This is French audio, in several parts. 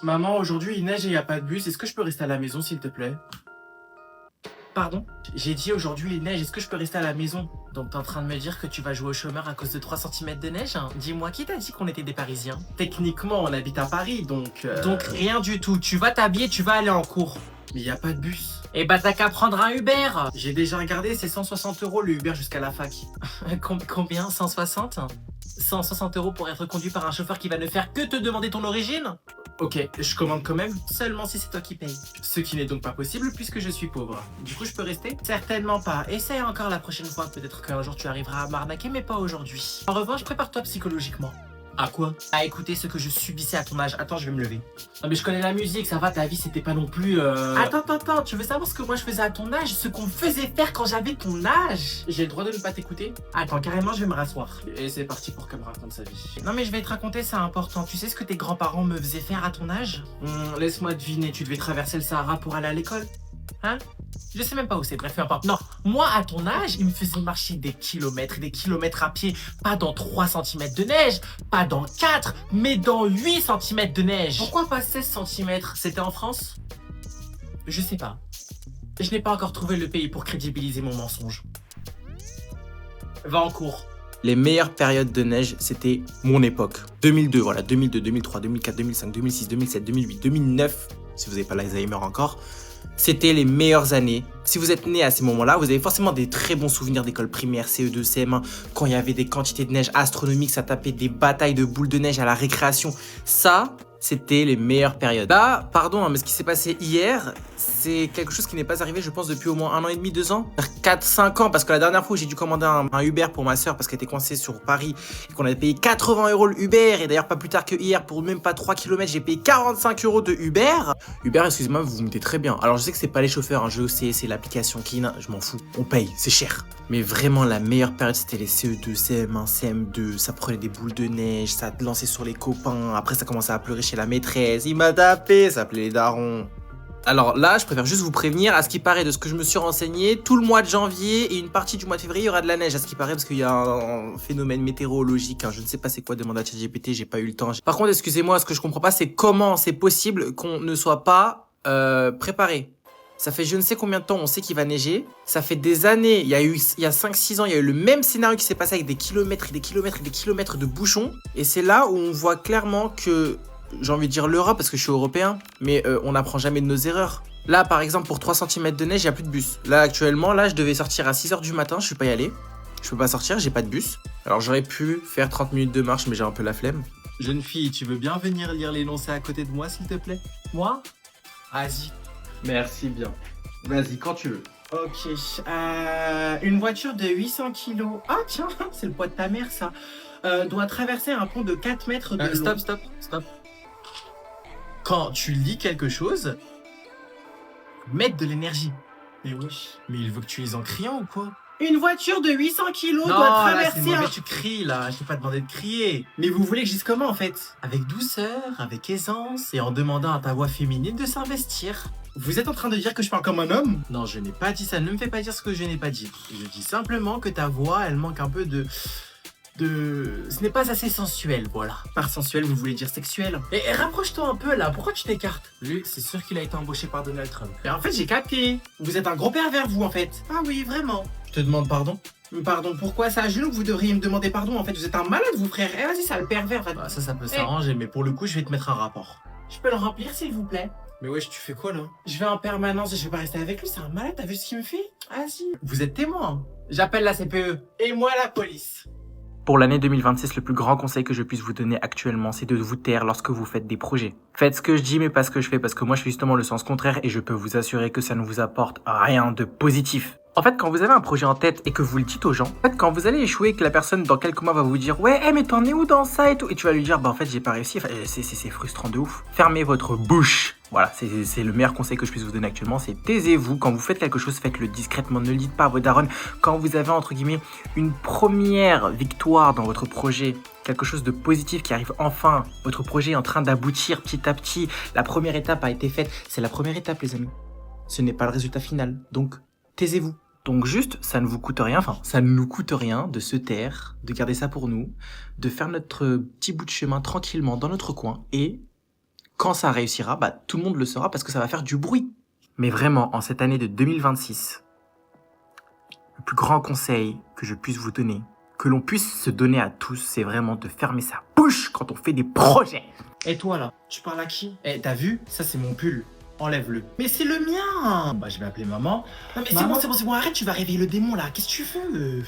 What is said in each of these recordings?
Maman, aujourd'hui il neige et il n'y a pas de bus. Est-ce que je peux rester à la maison, s'il te plaît? Pardon? J'ai dit aujourd'hui il neige. Est-ce que je peux rester à la maison? Donc t'es en train de me dire que tu vas jouer au chômeur à cause de 3 centimètres de neige, hein? Dis-moi, qui t'a dit qu'on était des Parisiens? Techniquement, on habite à Paris, donc... Donc rien du tout. Tu vas t'habiller, tu vas aller en cours. Mais il n'y a pas de bus. Eh bah t'as qu'à prendre un Uber. J'ai déjà regardé, c'est 160 € le Uber jusqu'à la fac. Combien? 160? 160 € pour être conduit par un chauffeur qui va ne faire que te demander ton origine? Ok, je commande quand même, seulement si c'est toi qui paye. Ce qui n'est donc pas possible puisque je suis pauvre. Du coup, je peux rester? Certainement pas. Essaye encore la prochaine fois, peut-être qu'un jour tu arriveras à m'arnaquer, mais pas aujourd'hui. En revanche, prépare-toi psychologiquement. À quoi? À écouter ce que je subissais à ton âge. Attends, je vais me lever. Non mais je connais la musique, ça va, ta vie c'était pas non plus... Attends, tu veux savoir ce que moi je faisais à ton âge? Ce qu'on me faisait faire quand j'avais ton âge? J'ai le droit de ne pas t'écouter? Attends, carrément, je vais me rasseoir. Et c'est parti pour qu'elle me raconte sa vie. Non mais je vais te raconter, c'est important. Tu sais ce que tes grands-parents me faisaient faire à ton âge? Laisse-moi deviner, tu devais traverser le Sahara pour aller à l'école? Hein? Je sais même pas où c'est, bref, peu importe. Non, moi, à ton âge, il me faisait marcher des kilomètres et des kilomètres à pied, pas dans 3 centimètres de neige, pas dans 4, mais dans 8 centimètres de neige. Pourquoi pas 16 centimètres? C'était en France? Je sais pas. Je n'ai pas encore trouvé le pays pour crédibiliser mon mensonge. Va en cours. Les meilleures périodes de neige, c'était mon époque. 2002, voilà, 2002, 2003, 2004, 2005, 2006, 2007, 2008, 2009, si vous n'avez pas l'Alzheimer encore. C'était les meilleures années. Si vous êtes né à ces moments-là, vous avez forcément des très bons souvenirs d'école primaire, CE2, CM1, quand il y avait des quantités de neige astronomiques, ça tapait des batailles de boules de neige à la récréation. Ça, c'était les meilleures périodes. Là, pardon, mais ce qui s'est passé hier, c'est quelque chose qui n'est pas arrivé, je pense, depuis au moins 1 an et demi, 2 ans. 4-5 ans, parce que la dernière fois où j'ai dû commander un Uber pour ma soeur parce qu'elle était coincée sur Paris et qu'on avait payé 80 € le Uber, et d'ailleurs pas plus tard que hier, pour même pas 3 km, j'ai payé 45 € de Uber. Uber, excusez-moi, vous vous mettez très bien. Alors je sais que c'est pas les chauffeurs, hein, je sais, c'est l'application Kin, je m'en fous, on paye, c'est cher. Mais vraiment, la meilleure période, c'était les CE2, CM1, CM2, ça prenait des boules de neige, ça te lançait sur les copains, après ça commençait à pleurer chez la maîtresse, il m'a tapé, ça s'appelait les darons. Alors là, je préfère juste vous prévenir, à ce qui paraît de ce que je me suis renseigné, tout le mois de janvier et une partie du mois de février, il y aura de la neige, à ce qui paraît, parce qu'il y a un phénomène météorologique, hein, je ne sais pas c'est quoi, demande à ChatGPT, j'ai pas eu le temps. Par contre, excusez-moi, ce que je comprends pas, c'est comment c'est possible qu'on ne soit pas préparé. Ça fait je ne sais combien de temps on sait qu'il va neiger. Ça fait des années, il y a 5-6 ans, il y a eu le même scénario qui s'est passé avec des kilomètres et des kilomètres et des kilomètres de bouchons. Et c'est là où on voit clairement que, j'ai envie de dire l'Europe parce que je suis européen, mais on n'apprend jamais de nos erreurs. Là, par exemple, pour 3 centimètres de neige, il n'y a plus de bus. Là, actuellement, je devais sortir à 6 h du matin, je ne suis pas y allé. Je peux pas sortir, j'ai pas de bus. Alors j'aurais pu faire 30 minutes de marche, mais j'ai un peu la flemme. Jeune fille, tu veux bien venir lire l'énoncé à côté de moi, s'il te plaît? Moi? Vas-y. Merci bien. Vas-y, quand tu veux. Ok, une voiture de 800 kilos. Ah tiens, c'est le poids de ta mère ça. Doit traverser un pont de 4 mètres de long. Stop. Quand tu lis quelque chose, mettre de l'énergie. Mais wesh, mais il veut que tu lises en criant ou quoi? Une voiture de 800 kilos doit traverser un... tu cries là, je t'ai pas demandé de crier. Mais vous voulez que je dise comment en fait? Avec douceur, avec aisance et en demandant à ta voix féminine de s'investir. Vous êtes en train de dire que je parle comme un homme? Non, je n'ai pas dit ça, ne me fais pas dire ce que je n'ai pas dit. Je dis simplement que ta voix, elle manque un peu de... Ce n'est pas assez sensuel, voilà. Par sensuel, vous voulez dire sexuel. Et rapproche-toi un peu là, pourquoi tu t'écartes? Lui, c'est sûr qu'il a été embauché par Donald Trump. Et en fait, j'ai capté. Vous êtes un gros pervers, vous, en fait. Ah oui, vraiment. Je te demande pardon. Pardon, pourquoi ça? Je que vous devriez me demander pardon, en fait. Vous êtes un malade, vous, frère. Eh, vas-y, ça le pervers. Bah, ça peut s'arranger, mais pour le coup, je vais te mettre un rapport. Je peux le remplir, s'il vous plaît? Mais wesh, tu fais quoi, là? Je vais en permanence, je vais pas rester avec lui, c'est un malade, t'as vu ce qu'il me fait? Vas-y. Vous êtes témoin, hein. J'appelle la CPE. Et moi, la police. Pour l'année 2026, le plus grand conseil que je puisse vous donner actuellement, c'est de vous taire lorsque vous faites des projets. Faites ce que je dis, mais pas ce que je fais, parce que moi, je fais justement le sens contraire et je peux vous assurer que ça ne vous apporte rien de positif. En fait, quand vous avez un projet en tête et que vous le dites aux gens, en fait, quand vous allez échouer et que la personne dans quelques mois va vous dire « Ouais, mais t'en es où dans ça et tout ?» et tu vas lui dire « Bah en fait, j'ai pas réussi. » Enfin, c'est frustrant de ouf. Fermez votre bouche. Voilà, c'est le meilleur conseil que je puisse vous donner actuellement, c'est taisez-vous. Quand vous faites quelque chose, faites-le discrètement, ne le dites pas à vos darons. Quand vous avez, entre guillemets, une première victoire dans votre projet, quelque chose de positif qui arrive enfin, votre projet est en train d'aboutir petit à petit, la première étape a été faite, c'est la première étape les amis. Ce n'est pas le résultat final, donc taisez-vous. Donc juste, ça ne vous coûte rien, enfin, ça ne nous coûte rien de se taire, de garder ça pour nous, de faire notre petit bout de chemin tranquillement dans notre coin et... quand ça réussira, bah, tout le monde le saura parce que ça va faire du bruit. Mais vraiment, en cette année de 2026, le plus grand conseil que je puisse vous donner, que l'on puisse se donner à tous, c'est vraiment de fermer sa bouche quand on fait des projets. Et toi là, tu parles à qui? Eh, t'as vu? Ça c'est mon pull. Enlève-le. Mais c'est le mien. Bah je vais appeler maman. Non mais c'est Maman. bon, c'est bon, arrête, tu vas réveiller le démon là. Qu'est-ce que tu veux?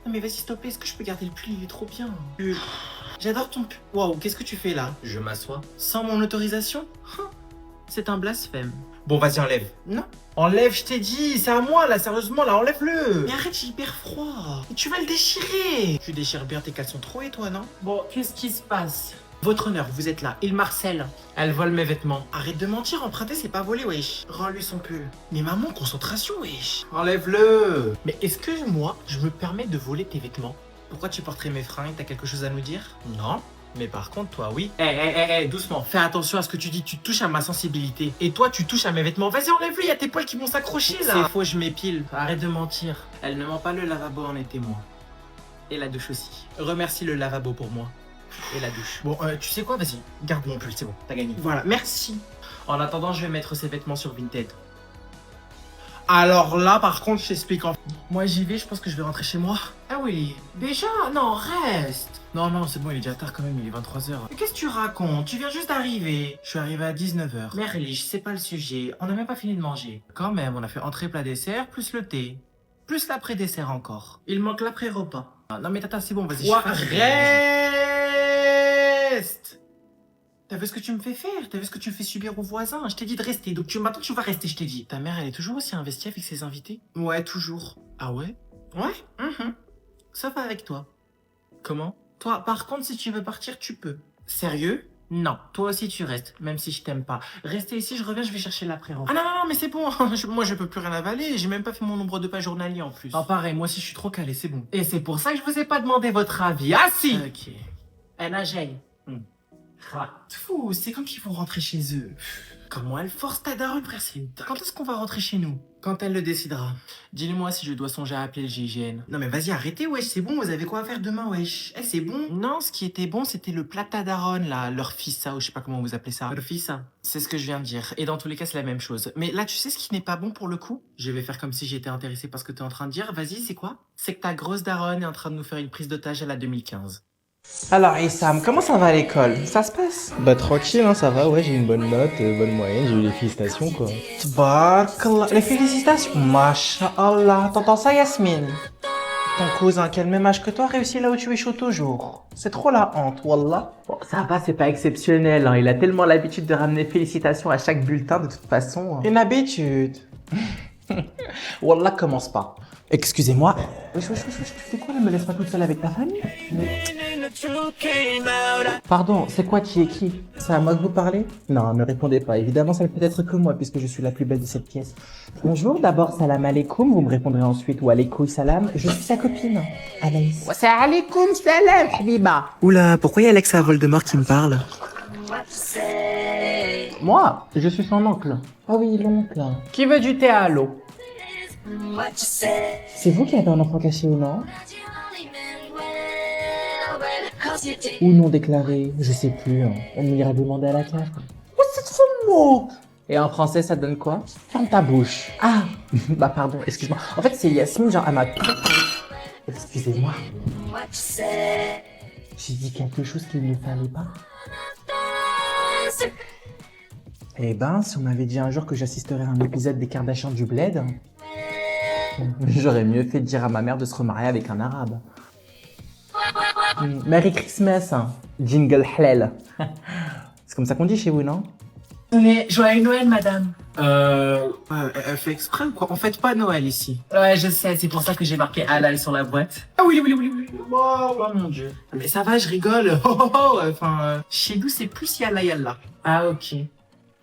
Non mais vas-y, s'il te plaît, est-ce que je peux garder le pull? Il est trop bien. J'adore ton pull. Waouh, qu'est-ce que tu fais là? Je m'assois. Sans mon autorisation? C'est un blasphème. Bon, vas-y, enlève. Non. Enlève, je t'ai dit. C'est à moi là, sérieusement là, enlève-le. Mais arrête, j'ai hyper froid. Et tu vas le déchirer. Tu déchires bien tes caleçons troués, toi, non? Bon, qu'est-ce qui se passe? Votre honneur, vous êtes là. Il Marcel. Elle vole mes vêtements. Arrête de mentir, emprunter c'est pas voler, wesh. Rends-lui son pull. Mais maman, concentration, wesh. Enlève-le. Mais est-ce que moi, je me permets de voler tes vêtements? Pourquoi tu porterais mes fringues? T'as quelque chose à nous dire? Non. Mais par contre, toi, oui. Doucement. Fais attention à ce que tu dis. Tu touches à ma sensibilité. Et toi, tu touches à mes vêtements. Vas-y, enlève-le. Il y a tes poils qui vont s'accrocher là. C'est faux, je m'épile. Arrête de mentir. Elle ne ment pas, le lavabo en est témoin. Et la douche aussi. Remercie le lavabo pour moi. Et la douche. Bon, tu sais quoi? Vas-y. Garde mon pull. C'est bon. T'as gagné. Voilà. Merci. En attendant, je vais mettre ces vêtements sur Vinted. Alors là, par contre, je t'explique. Moi, j'y vais, je pense que je vais rentrer chez moi. Ah oui, déjà? Non, reste. Non, c'est bon, il est déjà tard quand même, il est 23h. Qu'est-ce que tu racontes? Tu viens juste d'arriver. Je suis arrivé à 19h. Merlich, c'est pas le sujet. On n'a même pas fini de manger. Quand même, on a fait entrée, plat, dessert, plus le thé. Plus l'après-dessert encore. Il manque l'après-repas. Ah, non mais tata, c'est bon, vas-y. Reste. T'as vu ce que tu me fais faire? T'as vu ce que tu me fais subir aux voisins? Je t'ai dit de rester, donc maintenant tu vas rester, je t'ai dit. Ta mère, elle est toujours aussi investie avec ses invités? Ouais, toujours. Ah ouais? Ouais. Sauf avec toi. Comment? Toi, par contre, si tu veux partir, tu peux. Sérieux? Non. Toi aussi, tu restes, même si je t'aime pas. Restez ici, je reviens, je vais chercher l'apéro. Ah non, mais c'est bon. Moi, je peux plus rien avaler. J'ai même pas fait mon nombre de pas journalier en plus. Ah, pareil, moi aussi, je suis trop calé, c'est bon. Et c'est pour ça que je vous ai pas demandé votre avis. Ah si! Ok. Nagey. Fou, c'est comme qu'ils vont rentrer chez eux. Comment elle force ta daronne, frère, c'est une dingue. Quand est-ce qu'on va rentrer chez nous? Quand elle le décidera. Dis-le-moi si je dois songer à appeler le GIGN. Non mais vas-y, arrêtez, wesh, c'est bon, vous avez quoi à faire demain, wesh? Eh, c'est bon? Non, ce qui était bon, c'était le plat ta daronne, là, leur fils, ça, ou je sais pas comment vous appelez ça. Leur fils, ça. C'est ce que je viens de dire. Et dans tous les cas, c'est la même chose. Mais là, tu sais ce qui n'est pas bon pour le coup? Je vais faire comme si j'étais intéressé par ce que t'es en train de dire. Vas-y, c'est quoi? C'est que ta grosse daronne est en train de nous faire une prise d'otage à la 2015. Alors, Issam, comment ça va à l'école? Ça se passe? Bah tranquille, hein, ça va, ouais, j'ai une bonne note, bonne moyenne, j'ai eu les félicitations quoi. Tabarakallah. Les félicitations. Masha'Allah. T'entends ça, Yasmine? Ton cousin, qui a le même âge que toi, réussit là où tu échoues toujours. C'est trop la honte, wallah. Bon, ça va, c'est pas exceptionnel, hein. Il a tellement l'habitude de ramener félicitations à chaque bulletin, de toute façon. Une habitude. Wallah, commence pas. Excusez-moi. Wesh, tu fais quoi là? Me laisse pas toute seule avec ta famille? Pardon, c'est quoi qui est qui? C'est à moi que vous parlez? Non, ne répondez pas. Évidemment, ça ne peut être que moi, puisque je suis la plus belle de cette pièce. Bonjour, d'abord salam alaikum, vous me répondrez ensuite ou alaikum salam. Je suis sa copine, Anaïs. Wa alaikum salam, habiba. Oula, pourquoi il y a Alexa Voldemort qui me parle? Moi, je suis son oncle. Ah oui, l'oncle. Qui veut du thé à l'eau? C'est vous qui avez un enfant caché ou non? Ou non déclaré, je sais plus. Hein. On ira demander à la carte. Oh, c'est trop mot. Et en français, ça donne quoi? Ferme ta bouche. Ah, bah pardon, excuse-moi. En fait, c'est Yasmine, genre, elle m'a... Excusez-moi. J'ai dit quelque chose qu'il ne fallait pas. Eh ben, si on m'avait dit un jour que j'assisterais à un épisode des Kardashians du Bled, j'aurais mieux fait de dire à ma mère de se remarier avec un arabe. Merry Christmas, hein. Jingle halal. C'est comme ça qu'on dit chez vous, non? Joyeux Noël, madame. Elle fait exprès ou quoi? On fête pas Noël ici. Ouais, je sais, c'est pour ça que j'ai marqué halal sur la boîte. Ah oui. Oh mon dieu. Mais ça va, je rigole. Enfin, chez nous, c'est plus yalla. Ah ok.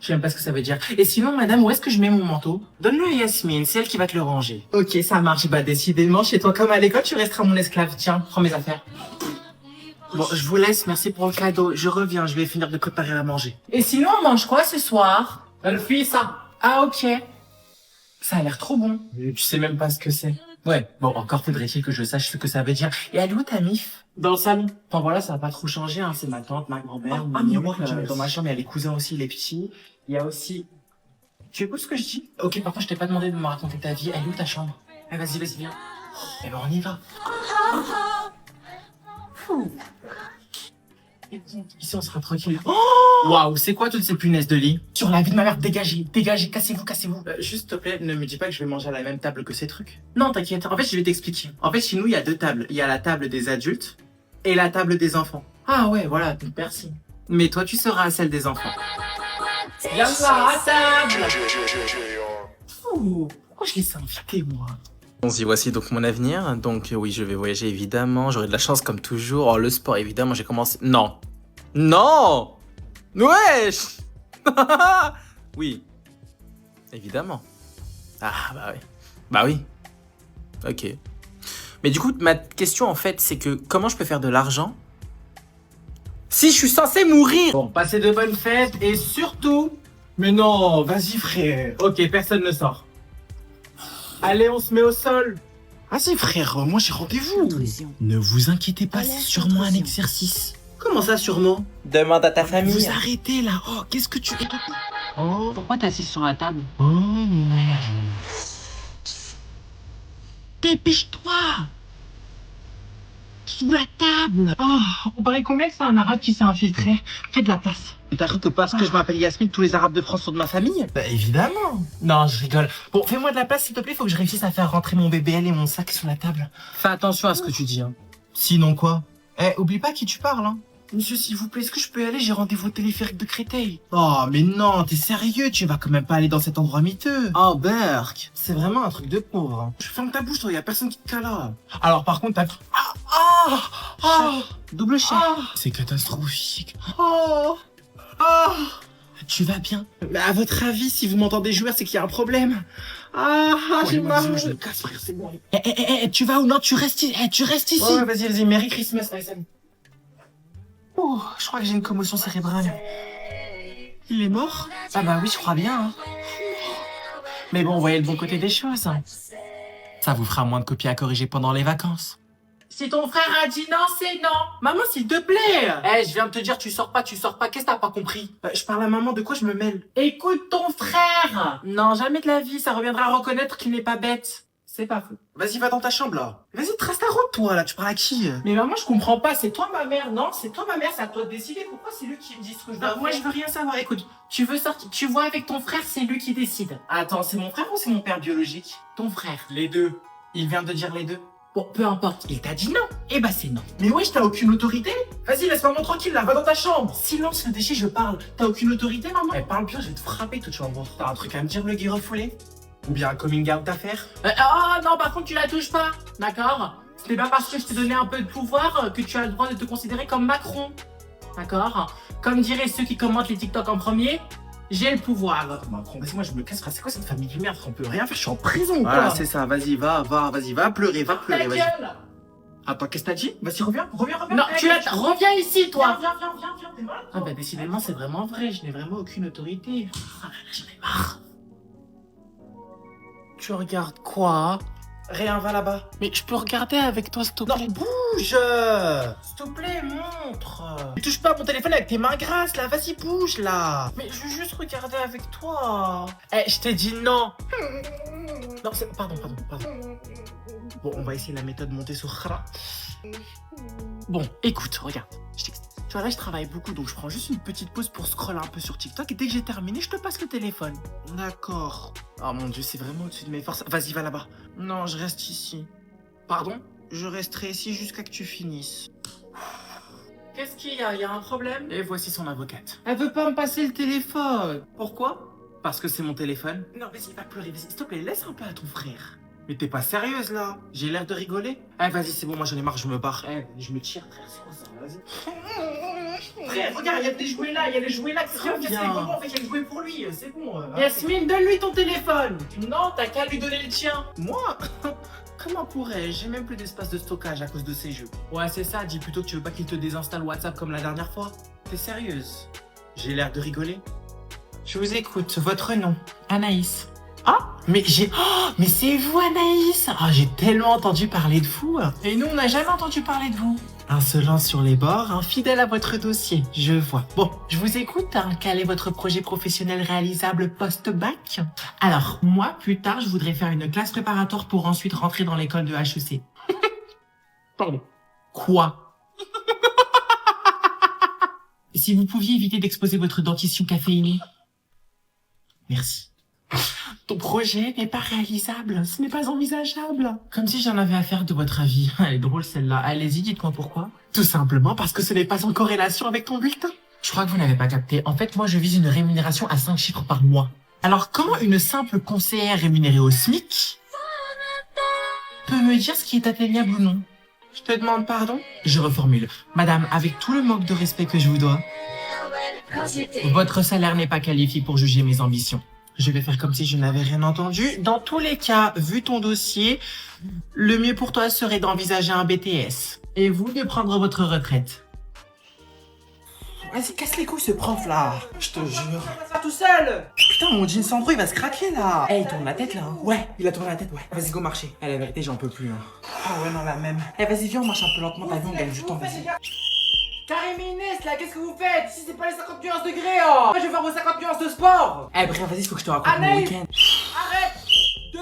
Je sais même pas ce que ça veut dire. Et sinon, madame, où est-ce que je mets mon manteau? Donne-le à Yasmine, c'est elle qui va te le ranger. Ok, ça marche. Bah, décidément, chez toi comme à l'école, tu resteras mon esclave. Tiens, prends mes affaires. Bon, je vous laisse, merci pour le cadeau. Je reviens, je vais finir de préparer à manger. Et sinon, on mange quoi ce soir? Le fils, ça. Ah, ok. Ça a l'air trop bon. Tu sais même pas ce que c'est. Ouais, bon, encore faudrait-il que je sache ce que ça veut dire. Et elle est où ta mif? Dans le salon. Enfin voilà, ça va pas trop changer, hein. C'est ma tante, ma grand-mère, miroir, dans ma chambre, il y a les cousins aussi, les petits. Il y a aussi... Tu écoutes ce que je dis? Ok, par contre, je t'ai pas demandé de me raconter ta vie. Elle est où ta chambre? Eh, vas-y, viens. Eh ben, on y va. Ici, on sera tranquille. Waouh, c'est quoi toutes ces punaises de lit? Sur la vie de ma mère, dégagez, cassez-vous. Juste, s'il te plaît, ne me dis pas que je vais manger à la même table que ces trucs. Non, t'inquiète. En fait, je vais t'expliquer. En fait, chez nous, il y a 2 tables. Il y a la table des adultes et la table des enfants. Ah ouais, voilà, donc merci. Mais toi, tu seras à celle des enfants. Viens là, à table. Pourquoi je les ai invités, moi? Bon, voici donc mon avenir. Donc oui, je vais voyager évidemment. J'aurai de la chance comme toujours. Oh, le sport, évidemment, j'ai commencé... Non. Wesh. Oui. Évidemment. Ah, bah oui. Ok. Mais du coup, ma question, en fait, c'est que comment je peux faire de l'argent si je suis censé mourir? Bon, passez de bonnes fêtes et surtout... Mais non, vas-y frère. Ok, personne ne sort. Allez, on se met au sol. Vas-y frère, moi j'ai rendez-vous. Ne vous inquiétez pas, c'est sûrement un exercice. Comment ça sûrement? Demande à ta famille. Vous arrêtez là. Oh, qu'est-ce que tu... Oh. Pourquoi t'es assis sur la table? Oh merde. Dépêche-toi. Sous la table. Oh, on paraît combien que c'est un arabe qui s'est infiltré? Fais de la place. T'as cru que parce que je m'appelle Yasmine, tous les arabes de France sont de ma famille? Bah évidemment. Non, je rigole. Bon, fais-moi de la place s'il te plaît, faut que je réussisse à faire rentrer mon BBL et mon sac sur la table. Fais attention à ce que tu dis, hein. Sinon quoi? Eh, oublie pas à qui tu parles, hein. Monsieur, s'il vous plaît, est-ce que je peux y aller? J'ai rendez-vous au téléphérique de Créteil. Oh, mais non, t'es sérieux? Tu vas quand même pas aller dans cet endroit miteux. Oh, Burk. C'est vraiment un truc de pauvre. Hein. Je ferme ta bouche, toi, y a personne qui te cale là. Alors, par contre, t'as... Double chef. C'est catastrophique. Tu vas bien? Mais à votre avis, si vous m'entendez jouer, c'est qu'il y a un problème. J'ai mal. Je me casse, frère, c'est bon. Tu vas ou non? Tu restes ici. Ouais, vas-y, Merry Christmas, Tyson. Oh, je crois que j'ai une commotion cérébrale. Il est mort? Ah bah oui, je crois bien. Hein. Mais bon, voyez le bon côté des choses. Ça vous fera moins de copies à corriger pendant les vacances. Si ton frère a dit non, c'est non. Maman, s'il te plaît. Eh, je viens de te dire, tu sors pas. Qu'est-ce que t'as pas compris? Je parle à maman, de quoi je me mêle? Écoute ton frère. Non, jamais de la vie, ça reviendra à reconnaître qu'il n'est pas bête. C'est pas fou. Vas-y, va dans ta chambre, là. Vas-y, trace ta route, toi, là. Tu parles à qui? Mais maman, je comprends pas. C'est toi, ma mère, non? C'est toi, ma mère. C'est à toi de décider. Pourquoi c'est lui qui me dit ce que je dois faire? Moi, je veux rien savoir. Écoute, tu veux sortir, tu vois avec ton frère, c'est lui qui décide. Attends, c'est mon frère ou c'est mon père biologique? Ton frère. Les deux. Il vient de dire les deux. Bon, peu importe. Il t'a dit non. Eh bah, c'est non. Mais wesh, t'as aucune autorité? Vas-y, laisse maman tranquille, là. Va dans ta chambre. Silence, le déchet, je parle. T'as aucune autorité, maman? Eh, parle bien, je vais te frapper, tout tu vas voir. T'as un truc à me dire, le gay refoulé? Ou bien un coming out à faire? Non, par contre, tu la touches pas. D'accord? C'est pas parce que je t'ai donné un peu de pouvoir que tu as le droit de te considérer comme Macron. D'accord? Comme diraient ceux qui commentent les TikTok en premier, j'ai le pouvoir. Macron, moi je me casse. C'est quoi cette famille de merde? On peut rien faire, je suis en prison ou quoi? Voilà, c'est ça. Vas-y, va pleurer, Ta gueule! Attends, qu'est-ce que t'as dit? Vas-y, reviens. Non, reviens ici, toi! Viens, t'es malade? Ah bah décidément, c'est vraiment vrai. Je n'ai vraiment aucune autorité. Ah là là, j'en ai marre. Tu regardes quoi? Rien, va là-bas. Mais je peux regarder avec toi, s'il te plaît? Non, bouge! S'il te plaît, montre! Ne touche pas à mon téléphone avec tes mains grasses, là. Vas-y, bouge, là. Mais je veux juste regarder avec toi. Eh, je t'ai dit non. Non, c'est... Pardon. Bon, on va essayer la méthode Montessori. Bon, écoute, regarde. Je t'explique. Tu vois, là, je travaille beaucoup, donc je prends juste une petite pause pour scroller un peu sur TikTok et dès que j'ai terminé, je te passe le téléphone. D'accord. Oh mon Dieu, c'est vraiment au-dessus de mes forces. Vas-y, va là-bas. Non, je reste ici. Pardon? Je resterai ici jusqu'à que tu finisses. Qu'est-ce qu'il y a? Il y a un problème? Et voici son avocate. Elle veut pas me passer le téléphone. Pourquoi? Parce que c'est mon téléphone. Non, vas-y, va pleurer. Vas-y, s'il te plaît, laisse un peu à ton frère. Mais t'es pas sérieuse, là? J'ai l'air de rigoler? Eh, vas-y, c'est bon, moi j'en ai marre, je me barre. Eh, je me tire, frère, c'est quoi ça? Vas-y. Frère, regarde, il y a des jouets là, qu'est-ce qu'il y a? En fait, il y a des jouets pour lui, c'est bon. Yasmine, donne-lui ton téléphone. Non, t'as qu'à lui donner le tien. Moi? Comment pourrais-je? J'ai même plus d'espace de stockage à cause de ces jeux. Ouais, c'est ça, dis plutôt que tu veux pas qu'il te désinstalle WhatsApp comme la dernière fois. T'es sérieuse? J'ai l'air de rigoler? Je vous écoute, votre nom? Anaïs. Ah, mais mais c'est vous Anaïs. Ah, j'ai tellement entendu parler de vous. Et nous, on n'a jamais entendu parler de vous. Insolent sur les bords, fidèle à votre dossier, je vois. Bon, je vous écoute, quel est votre projet professionnel réalisable post-bac? Alors, moi, plus tard, je voudrais faire une classe préparatoire pour ensuite rentrer dans l'école de HEC. Pardon. Quoi? Si vous pouviez éviter d'exposer votre dentition caféinée. Merci. Ton projet n'est pas réalisable, ce n'est pas envisageable. Comme si j'en avais à faire de votre avis. Elle est drôle celle-là. Allez-y, dites-moi pourquoi. Tout simplement parce que ce n'est pas en corrélation avec ton bulletin. Je crois que vous n'avez pas capté. En fait, moi, je vise une rémunération à 5 chiffres par mois. Alors, comment une simple conseillère rémunérée au SMIC peut me dire ce qui est atteignable ou non? Je te demande pardon? Je reformule. Madame, avec tout le manque de respect que je vous dois, votre salaire n'est pas qualifié pour juger mes ambitions. Je vais faire comme si je n'avais rien entendu. Dans tous les cas, vu ton dossier, le mieux pour toi serait d'envisager un BTS. Et vous de prendre votre retraite. Vas-y, casse les couilles ce prof là. Je te jure. Ça tout seul. Putain, mon jean Sandro il va se craquer là. Eh, il tourne la tête là. Ouais, il a tourné la tête, ouais. Vas-y, go marcher. Eh, la vérité, j'en peux plus. Ah ouais, non, la même. Eh, vas-y, viens, on marche un peu lentement. T'as vu, on gagne du temps, vas-y. Karim et Inès là, qu'est-ce que vous faites? Ici c'est pas les 50 nuances degrés oh. Moi je vais faire vos 50 nuances de sport. Eh bref, vas-y, faut que je te raconte mon week-end. Arrête de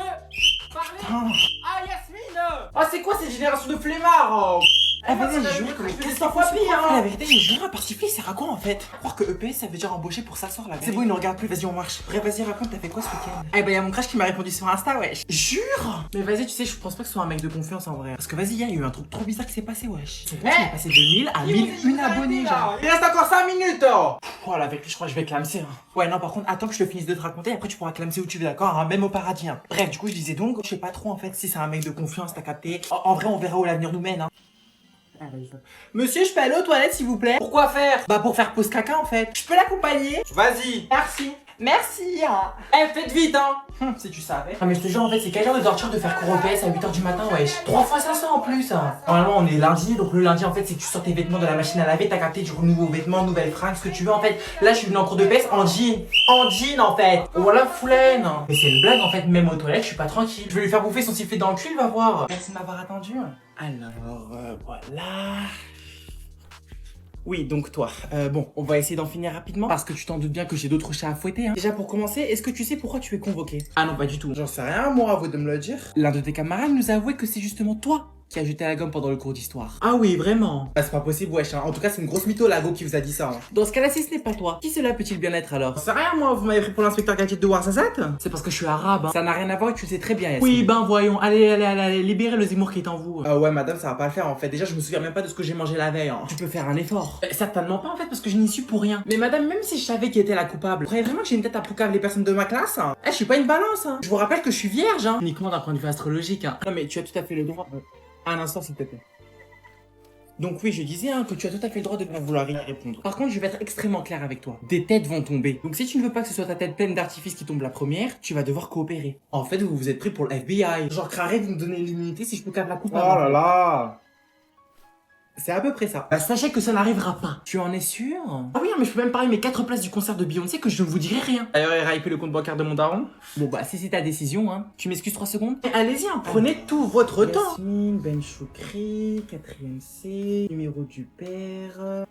parler. Putain. Ah Yasmine. Oh c'est quoi cette génération de flemmards oh. Eh vas-y, j'ai juré que les 400 fois pire hein. La vérité, j'ai juré à part siffler, c'est à quoi en fait? Croire que EPS ça veut dire embaucher pour s'asseoir là. C'est bon, il nous regarde plus, vas-y on marche. Bref, vas-y raconte, t'as fait quoi ce week-end? Eh bah y'a mon crush qui m'a répondu sur Insta, wesh. Jure. Mais vas-y, tu sais, je pense pas que ce soit un mec de confiance en vrai. Parce que vas-y, y'a eu un truc trop bizarre qui s'est passé, wesh. C'est vrai, il est passé de 1000 à 1001 abonnés genre. Il reste encore 5 minutes oh. Oh la vérité, je crois que je vais clamser Ouais non par contre, attends que je te finisse de te raconter, après tu pourras clamser où tu veux, d'accord hein, même au paradis hein. Bref, du coup je disais donc, je sais pas trop en fait si c'est un mec de confiance, t'as capté. En vrai on verra où l'avenir nous mène hein. Monsieur, je peux aller aux toilettes s'il vous plaît? Pourquoi faire? Bah pour faire pause caca en fait. Je peux l'accompagner? Vas-y. Merci. Merci hein. Eh faites vite hein. Si tu savais. Ah mais je te jure en fait c'est quel genre de torture de faire cours au PS à 8h du matin wesh. 3 fois 500 en plus hein. Normalement on est lundi, donc le lundi en fait c'est que tu sors tes vêtements de la machine à laver, t'as capté du nouveau vêtements, nouvelles fringues, ce que tu veux en fait. Là je suis venu en cours de PS en jean. En jean en fait. Voilà foulaine. Mais c'est une blague en fait, même aux toilettes je suis pas tranquille. Je vais lui faire bouffer son sifflet dans le cul, il va voir. Merci de m'avoir attendu. Alors voilà. Oui, donc toi. Bon, on va essayer d'en finir rapidement parce que tu t'en doutes bien que j'ai d'autres chats à fouetter. Hein. Déjà pour commencer, est-ce que tu sais pourquoi tu es convoqué? Ah non, pas du tout. J'en sais rien, moi, à vous de me le dire. L'un de tes camarades nous a avoué que c'est justement toi qui a jeté la gomme pendant le cours d'histoire. Ah oui, vraiment? Bah c'est pas possible, wesh. Hein. En tout cas, c'est une grosse mytho, la go qui vous a dit ça. Hein. Dans ce cas-là, si ce n'est pas toi, qui cela peut-il bien être alors? C'est rien, moi. Vous m'avez pris pour l'inspecteur gadget de Warzazat? C'est parce que je suis arabe. Hein. Ça n'a rien à voir et tu le sais très bien. Yasmine. Oui, ben voyons. Allez, libérez le Zemmour qui est en vous. Ouais, madame, ça va pas le faire en fait. Déjà, je me souviens même pas de ce que j'ai mangé la veille. Hein. Tu peux faire un effort. Certainement pas en fait, parce que je n'y suis pour rien. Mais madame, même si je savais qui était la coupable, vous croyez vraiment que j'ai une tête à poucave les personnes de ma classe? Hein. Je suis pas une balance. Hein. Je vous rappelle que je suis vierge. Hein. Uniquement d'un point de vue astrologique. Hein. Non mais tu as tout à fait le droit. Un instant s'il te plaît. Donc oui, je disais hein, que tu as tout à fait le droit de ne pas vouloir y répondre. Par contre, je vais être extrêmement clair avec toi. Des têtes vont tomber. Donc si tu ne veux pas que ce soit ta tête pleine d'artifice qui tombe la première, tu vas devoir coopérer. En fait, vous vous êtes pris pour le FBI. Genre, Craré, vous me donnez l'immunité si je peux cadrer la coupe. Oh là là. C'est à peu près ça. Bah, sachez que ça n'arrivera pas. Tu en es sûr? Ah oui, mais je peux même parler mes 4 places du concert de Beyoncé que je ne vous dirai rien. D'ailleurs, il a hypé le compte bancaire de mon daron. Bon bah, si c'est ta décision, hein. Tu m'excuses 3 secondes? Allez-y, hein, prenez tout votre temps. Yasmine, Ben Choukri, 4ème C, numéro du père. Alors,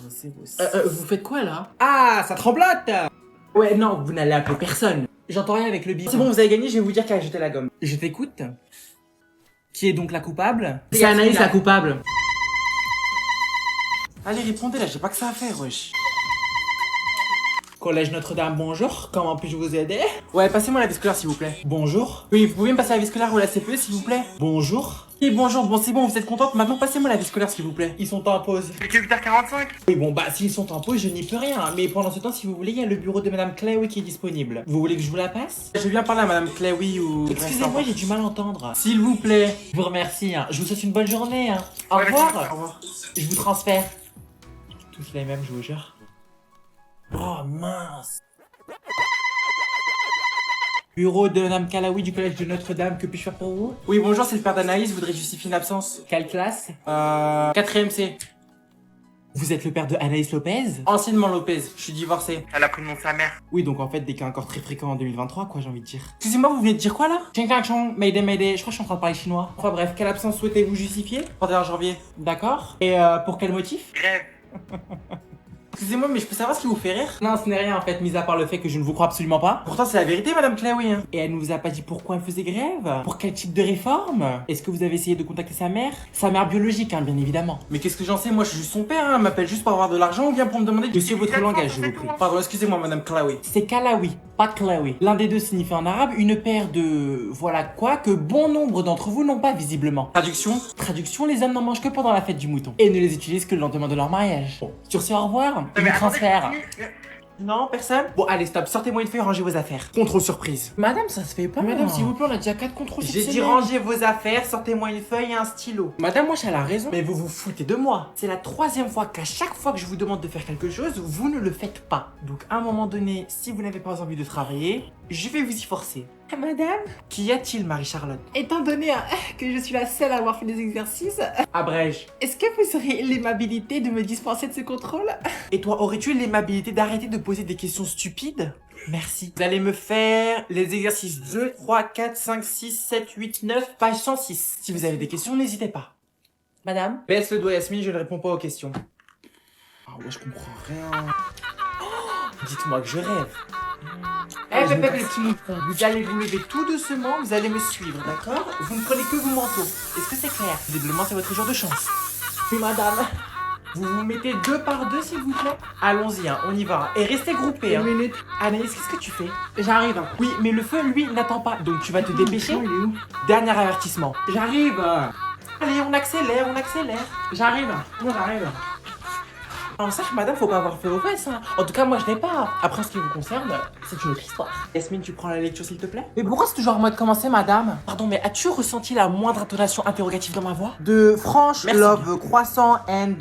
c'est vous. Vous faites quoi là? Ah, ça tremblote! Ouais, non, vous n'allez appeler personne. J'entends rien avec le bip. C'est bon, vous avez gagné, je vais vous dire qu'elle a jeté la gomme. Je t'écoute. Qui est donc la coupable? C'est Anaïs la coupable. Allez, répondez là, j'ai pas que ça à faire, wesh. Collège Notre-Dame, bonjour. Comment puis-je vous aider? Ouais, passez-moi la vie scolaire, s'il vous plaît. Bonjour. Oui, vous pouvez me passer la vie scolaire ou la CPE, s'il vous plaît? Bonjour. Oui, bonjour. Bon, c'est bon, vous êtes contente? Maintenant, passez-moi la vie scolaire, s'il vous plaît. Ils sont en pause. Il est que 8h45. Oui, bon, bah, s'ils sont en pause, je n'y peux rien. Mais pendant ce temps, si vous voulez, il y a le bureau de Madame Clayoui qui est disponible. Vous voulez que je vous la passe? Je viens parler à Madame Clayoui ou... Excusez-moi, j'ai du mal à entendre. S'il vous plaît. Je vous remercie, hein. Je vous souhaite une bonne journée, hein. Au revoir. Au revoir. Je vous transfère. Tous les mêmes, je vous jure. Oh mince. Bureau de Madame Kalaoui du collège de Notre-Dame, que puis-je faire pour vous? Oui, bonjour, c'est le père d'Anaïs, je voudrais justifier une absence. Quelle classe? 4ème C. Vous êtes le père de Anaïs Lopez? Anciennement Lopez, je suis divorcé. Elle a pris le nom de sa mère. Oui, donc en fait, des cas encore très fréquents en 2023, quoi, j'ai envie de dire. Excusez-moi, vous venez de dire quoi là? Ching chang chong, mayday mayday, je crois que je suis en train de parler chinois. Enfin bref, quelle absence souhaitez-vous justifier? 31 janvier. D'accord. Et pour quel motif? Grève. Excusez-moi, mais je peux savoir ce qui vous fait rire? Non, ce n'est rien en fait, mis à part le fait que je ne vous crois absolument pas. Pourtant, c'est la vérité, Madame Chloé. Hein. Et elle ne vous a pas dit pourquoi elle faisait grève? Pour quel type de réforme? Est-ce que vous avez essayé de contacter sa mère? Sa mère biologique, hein, bien évidemment. Mais qu'est-ce que j'en sais? Moi, je suis juste son père. Hein. Elle m'appelle juste pour avoir de l'argent ou bien pour me demander de suivre votre langage, je vous prie. Pardon, excusez-moi, Madame Chloé. C'est Kalawi, pas Chloé. L'un des deux signifie en arabe une paire de... voilà quoi que bon nombre d'entre vous n'ont pas visiblement. Traduction? Traduction, les hommes n'en mangent que pendant la fête du mouton. Et ne les utilisent que le lendemain de leur mariage. Bon, sur ce, au revoir. Je vous transfère. Non, personne? Bon, allez, stop, sortez-moi une feuille, rangez vos affaires. Contrôle surprise. Madame, ça se fait pas. Madame, s'il vous plaît, on a déjà 4 contrôles cette semaine. J'ai dit rangez vos affaires, sortez-moi une feuille et un stylo. Madame, moi, j'ai la raison. Mais vous vous foutez de moi. C'est la 3e fois qu'à chaque fois que je vous demande de faire quelque chose, vous ne le faites pas. Donc, à un moment donné, si vous n'avez pas envie de travailler, je vais vous y forcer. Madame, Qu'y a-t-il, Marie-Charlotte? étant donné que je suis la seule à avoir fait des exercices, Abrège. est-ce que vous auriez l'aimabilité de me dispenser de ce contrôle? Et toi, aurais-tu l'aimabilité d'arrêter de poser des questions stupides? Merci. Vous allez me faire les exercices 2, 3, 4, 5, 6, 7, 8, 9, page 106. Si vous avez des questions, n'hésitez pas. Madame? Baisse le doigt, Yasmine, je ne réponds pas aux questions. Ah ouais, je comprends rien. Dites-moi que je rêve. Eh, les petits moutons, vous allez vous lever tout doucement, vous allez me suivre, d'accord? Vous ne prenez que vos manteaux. Est-ce que c'est clair? Visiblement, c'est votre jour de chance. Oui, madame. Vous vous mettez 2 par 2, s'il vous plaît? Allons-y, hein, on y va. Et restez groupés, hein. Une minute. Anaïs, qu'est-ce que tu fais? J'arrive. Oui, mais le feu, lui, n'attend pas. Donc tu vas te dépêcher. Il est où? Dernier avertissement. J'arrive. Allez, on accélère, on accélère. J'arrive. Moi, j'arrive. Alors sache, madame, faut pas avoir fait aux fesses, hein. En tout cas, moi, je n'ai pas. Après, en ce qui vous concerne, c'est une autre histoire. Yasmine, tu prends la lecture, s'il te plaît? Mais pourquoi c'est toujours à moi de commencer, madame? Pardon, mais as-tu ressenti la moindre intonation interrogative dans ma voix? De franche Merci. love croissant and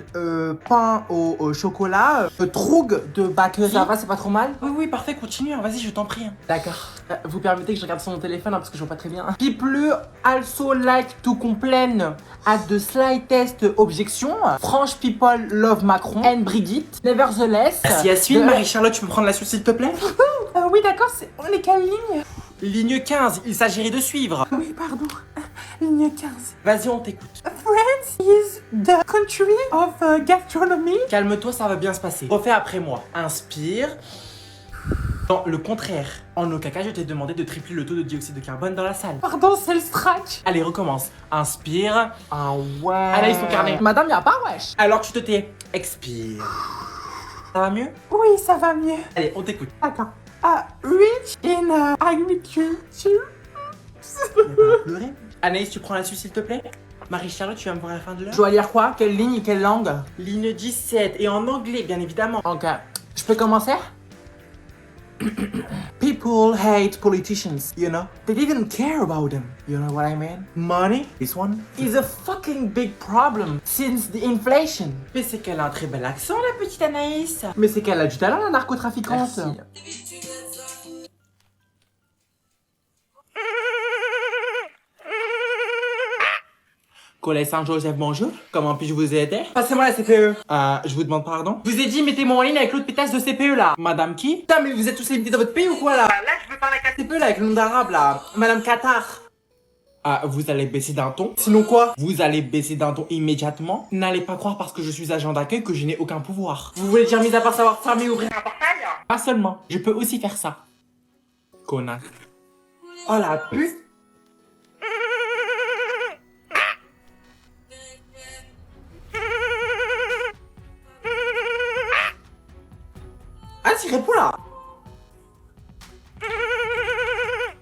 pain au chocolat, trougue de bakery. Ça va, c'est pas trop mal? Oui, oui, parfait, continue, hein. Vas-y, je t'en prie. Hein. D'accord. Vous permettez que je regarde sur mon téléphone, hein, parce que je vois pas très bien. People also like to complain at the slightest objection. French people love Macron and Brigitte. Nevertheless. Merci, Yasmine. Marie-Charlotte, tu peux prendre la suite, s'il te plaît? Oui, d'accord, on est quelle ligne? Ligne 15, il s'agirait de suivre. Oui, pardon. Ligne 15. Vas-y, on t'écoute. France is the country of gastronomy. Calme-toi, ça va bien se passer. Refais après moi. Inspire. Non, le contraire. En aucun cas, je t'ai demandé de tripler le taux de dioxyde de carbone dans la salle. Pardon, c'est le strike. Allez, recommence. Inspire. Ah ouais. Allez, son carnet. Madame, y'a pas wesh. Alors tu te tais. Expire. Ça va mieux? Oui, ça va mieux. Allez, on t'écoute. D'accord. Rich in agriculture. Pleurer. Anaïs, tu prends la suite, s'il te plaît? Marie-Charlotte, tu vas me voir à la fin de l'heure? Je dois lire quoi? Quelle ligne et quelle langue? Ligne 17, et en anglais, bien évidemment. Ok. Je peux commencer? People hate politicians, you know? They didn't care about them, you know what I mean? Money, this one, is a fucking big problem since the inflation. Mais c'est qu'elle a un très bel accent, la petite Anaïs. Mais c'est qu'elle a du talent, la narcotrafiquante. Merci. Collège Saint-Joseph, bonjour. Comment puis-je vous aider? Passez-moi la CPE. Je vous demande pardon? Je vous ai dit, mettez-moi en ligne avec l'autre pétasse de CPE là. Madame qui? Putain, mais vous êtes tous limités dans votre pays ou quoi là? Là, je veux parler avec la CPE là, avec le nom d'arabe là. Madame Qatar. Vous allez baisser d'un ton. Sinon quoi? Vous allez baisser d'un ton immédiatement. N'allez pas croire parce que je suis agent d'accueil que je n'ai aucun pouvoir. Vous voulez dire, mis à part savoir fermer et ouvrir un portail? Pas seulement, je peux aussi faire ça. Connard. Oh la pute. Ah, t'y réponds là.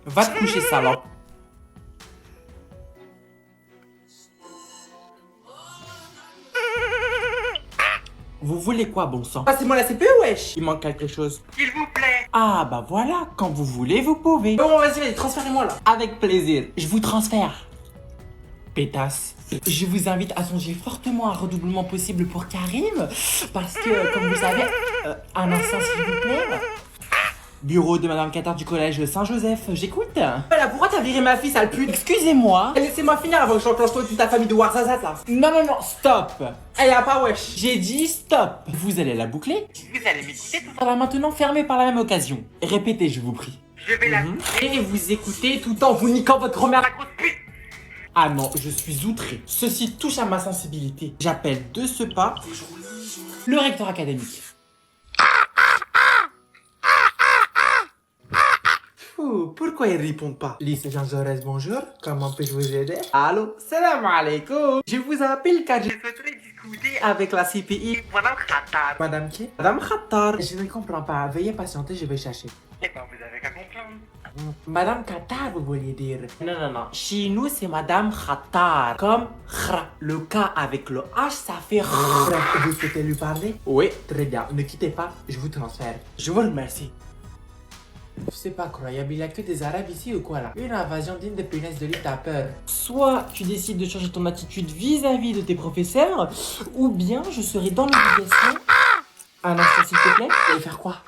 Va te coucher, salope. Vous voulez quoi, bon sang? Passez-moi la CPE, wesh. Il manque quelque chose. S'il vous plaît. Ah, bah voilà, quand vous voulez, vous pouvez. Bon, vas-y, transférez-moi là. Avec plaisir, je vous transfère. Pétasse. Je vous invite à songer fortement à un redoublement possible pour Karim. Parce que, comme vous savez... un instant, s'il vous plaît. Bureau de Madame Qatar du collège Saint-Joseph, j'écoute. Voilà, pourquoi t'as viré ma fille, sale pute? Excusez-moi. Laissez-moi finir avant que j'enclenche toute ta famille de Warzazat là. Non, non, non, stop. Eh, y'a pas wesh. J'ai dit stop. Vous allez la boucler. Vous allez m'écouter tout ça va maintenant fermer par la même occasion. Répétez, je vous prie. Je vais la boucler et vous écoutez tout en vous niquant votre grand-mère la grosse pute. Ah non, je suis outré. Ceci touche à ma sensibilité. J'appelle de ce pas le recteur académique. Pourquoi ils répondent pas? Lycée Jean Jaurès, bonjour. Comment puis-je vous aider? Allô? Salam alaikum. Je vous appelle car je souhaiterais discuter avec la CPI. Madame Khattar. Madame qui? Madame Khattar. Je ne comprends pas. Veuillez patienter, je vais chercher. Eh ben, vous avez qu'à comprendre. Madame Khattar, vous vouliez dire? Non, non, non. Chez nous, c'est Madame Khattar. Comme khra. Le K avec le H, ça fait khra. Bref, vous souhaitez lui parler? Oui, très bien. Ne quittez pas, je vous transfère. Je vous remercie. C'est pas croyable, il y a que des arabes ici ou quoi là? Une invasion digne de punaises de lit, t'as peur. Soit tu décides de changer ton attitude vis-à-vis de tes professeurs, ou bien je serai dans l'obligation... Un instant s'il te plaît, vous allez faire quoi?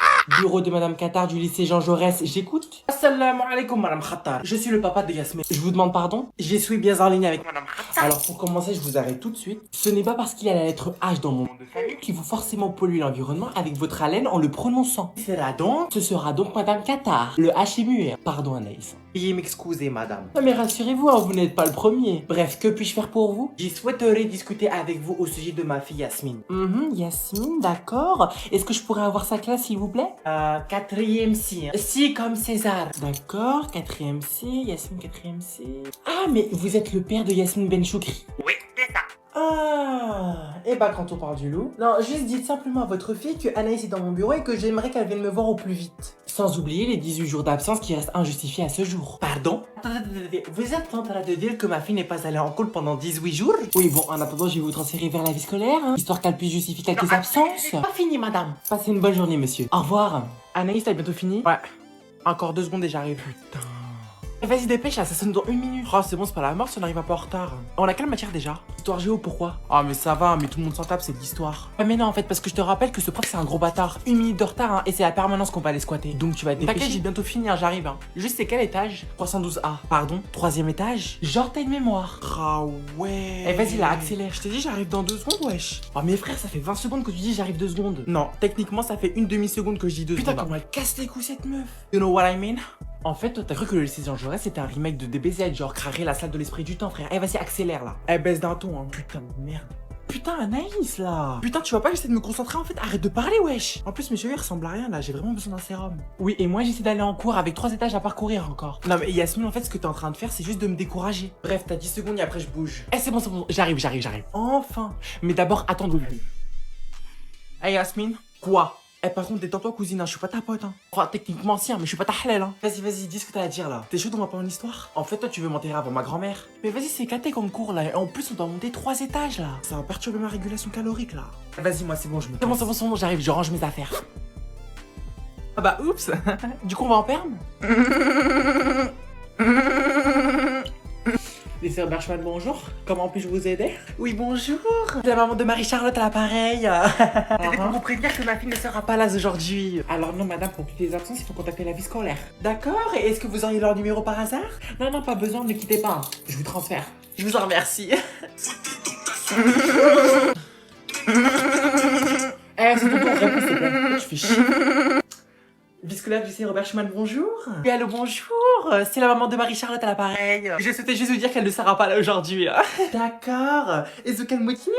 Bureau de Madame Qatar du lycée Jean Jaurès, j'écoute. Assalamu alaikum Madame Khattar. Je suis le papa de Yasmine. Je vous demande pardon? Je suis bien en ligne avec Madame Khattar. Alors pour commencer, je vous arrête tout de suite. Ce n'est pas parce qu'il y a la lettre H dans mon nom de famille qu'il faut forcément polluer l'environnement avec votre haleine en le prononçant. Ce sera donc Madame Qatar. Le H est muet. Pardon Anaïs. Veuillez m'excuser madame. Non mais rassurez-vous, hein, vous n'êtes pas le premier. Bref, que puis-je faire pour vous? Je souhaiterais discuter avec vous au sujet de ma fille Yasmine. Yasmine, d'accord. Est-ce que je pourrais avoir sa classe s'il vous plaît? 4e C. Si comme César. D'accord, 4e C, Yasmine 4e C. Ah mais vous êtes le père de Yasmine Benchoukri. Oui, c'est ça. Ah, et bah quand on parle du loup. Non, juste dites simplement à votre fille que Anaïs est dans mon bureau et que j'aimerais qu'elle vienne me voir au plus vite. Sans oublier les 18 jours d'absence qui restent injustifiés à ce jour. Pardon? Attendez, vous êtes en train de dire que ma fille n'est pas allée en cours pendant 18 jours? Oui, bon, en attendant, je vais vous transférer vers la vie scolaire, hein, histoire qu'elle puisse justifier quelques absences. Pas fini, madame. Passez une bonne journée, monsieur. Au revoir. Anaïs, t'as bientôt fini? Ouais. Encore 2 secondes et j'arrive. Putain. Vas-y dépêche là, ça sonne dans 1 minute. Oh c'est bon, c'est pas la mort si on arrive un peu en retard. On a quelle matière déjà? Histoire géo, pourquoi? Ah mais ça va, mais tout le monde s'en tape, c'est de l'histoire. Ouais mais non en fait, parce que je te rappelle que ce prof c'est un gros bâtard. 1 minute de retard hein, et c'est la permanence qu'on va aller squatter. Donc tu vas te dépêcher. T'inquiète, j'ai bientôt fini, hein, j'arrive hein. Juste c'est quel étage? 312A. Pardon? 3e étage? Genre t'as une mémoire. Ah ouais. Eh vas-y là, accélère. Je t'ai dit j'arrive dans 2 secondes, wesh. Oh mais frère, ça fait 20 secondes que tu dis j'arrive 2 secondes. Non, techniquement ça fait une demi-seconde que je dis 2 secondes. Putain comment elle casse les couilles cette meuf. You know what I mean? En fait, toi, t'as cru que le lycée Jean Jaurès c'était un remake de DBZ, genre créer la salle de l'esprit du temps, frère. Eh, vas-y, accélère là. Eh, baisse d'un ton, hein. Putain de merde. Putain, Anaïs là. Putain, tu vois pas que j'essaie de me concentrer en fait. Arrête de parler, wesh. En plus, mes cheveux ils ressemblent à rien là. J'ai vraiment besoin d'un sérum. Oui, et moi j'essaie d'aller en cours avec 3 étages à parcourir encore. Non, mais Yasmine, en fait, ce que t'es en train de faire, c'est juste de me décourager. Bref, t'as 10 secondes et après je bouge. Eh, c'est bon, c'est bon. J'arrive. Enfin. Mais d'abord, attends de lui. Eh, Yasmine. Quoi? Eh par contre détends-toi cousine, hein, je suis pas ta pote hein. Enfin techniquement si hein, mais je suis pas ta halal hein. Vas-y, dis ce que t'as à dire là. T'es chaud on va pas en histoire? En fait toi tu veux m'enterrer avant ma grand-mère. Mais vas-y c'est éclaté comme cours là, et en plus on doit monter 3 étages là. Ça va perturber ma régulation calorique là. Vas-y moi c'est bon je me... C'est bon, j'arrive, je range mes affaires. Ah bah oups. Du coup on va en perme. Lycée Berchman, bonjour. Comment puis-je vous aider? Oui, bonjour. La maman de Marie-Charlotte à l'appareil. C'était pour vous prévenir que ma fille ne sera pas là aujourd'hui. Alors non, madame, pour toutes les absences, il faut contacter la vie scolaire. D'accord. Et est-ce que vous auriez leur numéro par hasard? Non, pas besoin, ne quittez pas. Je vous transfère. Je vous en remercie. Eh, c'est ton tour, réponds, s'il te plaît. Je fais chier. Vie scolaire du lycée Robert Schumann, bonjour. Oui, allô, bonjour. C'est la maman de Marie-Charlotte à l'appareil. Je souhaitais juste vous dire qu'elle ne sera pas là aujourd'hui. D'accord. Et sous quel motif?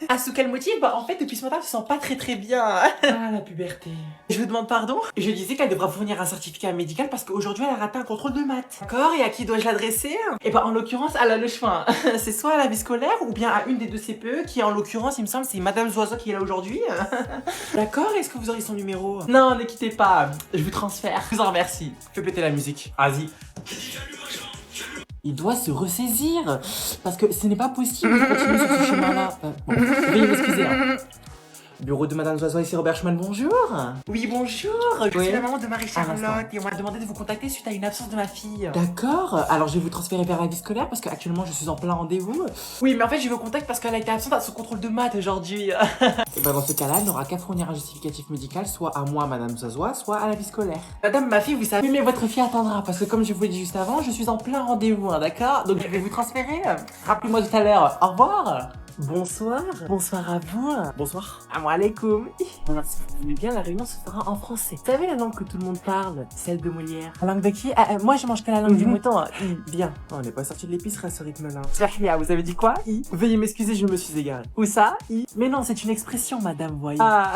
Ah, sous quel motif? Bah, en fait, depuis ce matin, je me sens pas très bien. Ah, la puberté. Je vous demande pardon? Je disais qu'elle devra fournir un certificat médical parce qu'aujourd'hui, elle a raté un contrôle de maths. D'accord. Et à qui dois-je l'adresser? Et bah, en l'occurrence, elle a le choix. C'est soit à la vie scolaire ou bien à une des 2 CPE qui, en l'occurrence, il me semble, c'est Madame Zoiseau qui est là aujourd'hui. D'accord. Est-ce que vous aurez son numéro? Non, ne quittez pas. Je vous transfère. Je vous en remercie. Fais péter la musique. Vas-y. Il doit se ressaisir. Parce que ce n'est pas possible de continuer sur ce chemin-là. Bon, veuillez m'excuser. Hein. Bureau de Madame Zoiseau ici Robert Schumann, bonjour. Oui, bonjour. Je suis la maman de Marie-Charlotte et on m'a demandé de vous contacter suite à une absence de ma fille. D'accord, alors je vais vous transférer vers la vie scolaire parce qu'actuellement je suis en plein rendez-vous. Oui, mais en fait je vous contacte parce qu'elle a été absente à son contrôle de maths aujourd'hui. Et ben dans ce cas-là, elle n'aura qu'à fournir un justificatif médical, soit à moi, Madame Zoiseau, soit à la vie scolaire. Madame, ma fille, vous savez, mais votre fille attendra parce que comme je vous l'ai dit juste avant, je suis en plein rendez-vous, hein, d'accord? Donc je vais vous transférer. Rappelez-moi tout à l'heure. Au revoir. Bonsoir. Bonsoir à vous. Bonsoir. Assalamu alaikum. Alors, si vous voulez bien, la réunion se fera en français. Vous savez la langue que tout le monde parle? Celle de Molière. La langue de qui? Moi, je mange que la langue du mouton. Bien. On n'est pas sorti de l'épicerie à ce rythme-là. Zahia, vous avez dit quoi? Veuillez m'excuser, je me suis égaré. Où ça? Mais non, c'est une expression, madame, voyez. Ah.